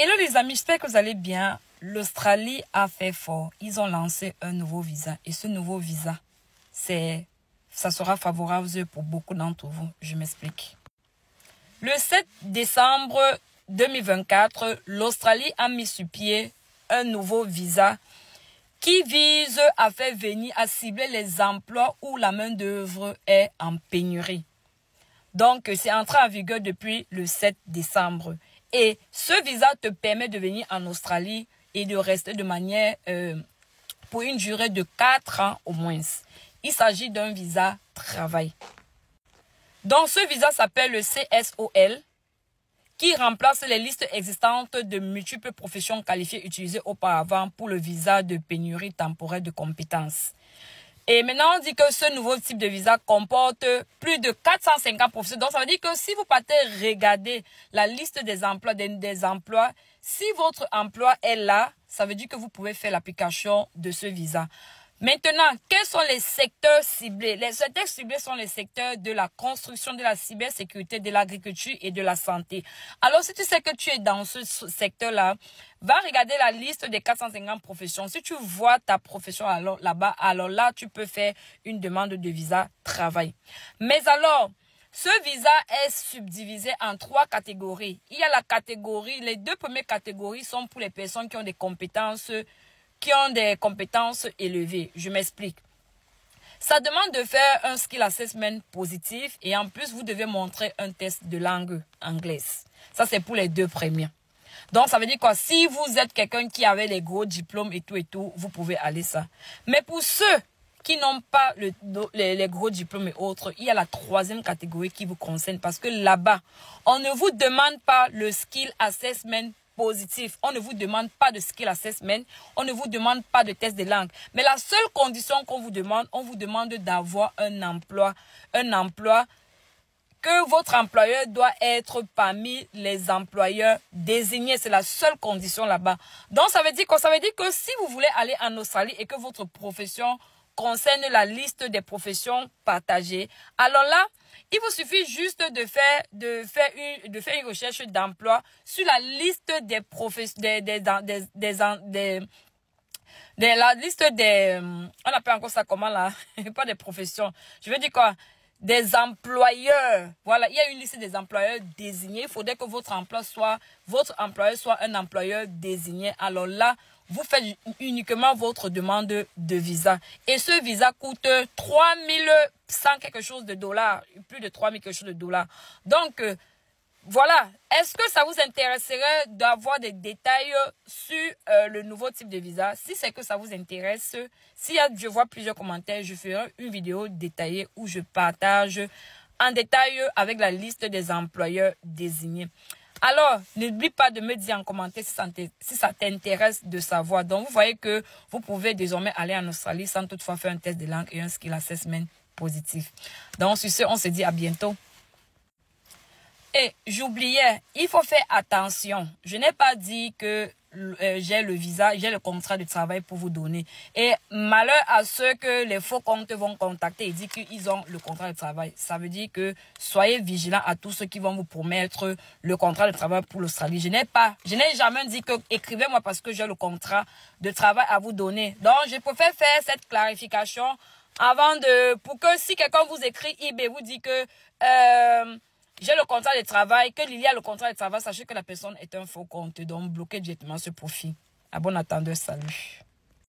Hello les amis, j'espère que vous allez bien. L'Australie a fait fort. Ils ont lancé un nouveau visa. Et ce nouveau visa, ça sera favorable pour beaucoup d'entre vous. Je m'explique. Le 7 décembre 2024, l'Australie a mis sur pied un nouveau visa qui vise à faire venir, à cibler les emplois où la main-d'œuvre est en pénurie. Donc, c'est entré en vigueur depuis le 7 décembre. Et ce visa te permet de venir en Australie et de rester de manière pour une durée de 4 ans au moins. Il s'agit d'un visa travail. Donc, ce visa s'appelle le CSOL, qui remplace les listes existantes de multiples professions qualifiées utilisées auparavant pour le visa de pénurie temporaire de compétences. Et maintenant, on dit que ce nouveau type de visa comporte plus de 450 professions. Donc, ça veut dire que si vous partez regarder la liste des emplois, si votre emploi est là, ça veut dire que vous pouvez faire l'application de ce visa. Maintenant, quels sont les secteurs ciblés? Les secteurs ciblés sont les secteurs de la construction, de la cybersécurité, de l'agriculture et de la santé. Alors, si tu sais que tu es dans ce secteur-là, va regarder la liste des 450 professions. Si tu vois ta profession là-bas, alors là, tu peux faire une demande de visa travail. Mais alors, ce visa est subdivisé en 3 catégories. Il y a la catégorie, les 2 premières catégories sont pour les personnes qui ont des compétences élevées. Je m'explique. Ça demande de faire un skill assessment positif et en plus, vous devez montrer un test de langue anglaise. Ça, c'est pour les 2 premiers. Donc, ça veut dire quoi? Si vous êtes quelqu'un qui avait les gros diplômes et tout, vous pouvez aller ça. Mais pour ceux qui n'ont pas les gros diplômes et autres, il y a la 3e catégorie qui vous concerne parce que là-bas, on ne vous demande pas le skill assessment positif. On ne vous demande pas de skill assessment, on ne vous demande pas de test de langue. Mais la seule condition qu'on vous demande, on vous demande d'avoir un emploi que votre employeur doit être parmi les employeurs désignés. C'est la seule condition là-bas. Donc, ça veut dire quoi? Ça veut dire que si vous voulez aller en Australie et que votre profession concerne la liste des professions partagées, alors là, il vous suffit juste de faire une recherche d'emploi sur la liste des professions, la liste des, on appelle encore ça comment là? Pas des professions. Je veux dire quoi? Des employeurs. Voilà, il y a une liste des employeurs désignés. Il faudrait que votre employeur soit un employeur désigné. Alors là, vous faites uniquement votre demande de visa. Et ce visa coûte 3100 quelque chose de dollars. Plus de 3000 quelque chose de dollars. Donc, voilà. Est-ce que ça vous intéresserait d'avoir des détails sur le nouveau type de visa? Si c'est que ça vous intéresse, je vois plusieurs commentaires, je ferai une vidéo détaillée où je partage en détail avec la liste des employeurs désignés. Alors, n'oublie pas de me dire en commentaire si ça t'intéresse de savoir. Donc, vous voyez que vous pouvez désormais aller en Australie sans toutefois faire un test de langue et un skill assessment positif. Donc, sur ce, on se dit à bientôt. Et j'oubliais, il faut faire attention. Je n'ai pas dit que j'ai le visa, j'ai le contrat de travail pour vous donner. Et malheur à ceux que les faux comptes vont contacter et dire qu'ils ont le contrat de travail. Ça veut dire que soyez vigilants à tous ceux qui vont vous promettre le contrat de travail pour l'Australie. Je n'ai jamais dit que écrivez-moi parce que j'ai le contrat de travail à vous donner. Donc, je préfère faire cette clarification pour que si quelqu'un vous écrit, eBay vous dit que j'ai le contrat de travail, que il y a le contrat de travail, sachez que la personne est un faux compte. Donc, bloquez directement ce profil. À bon attendeur, salut.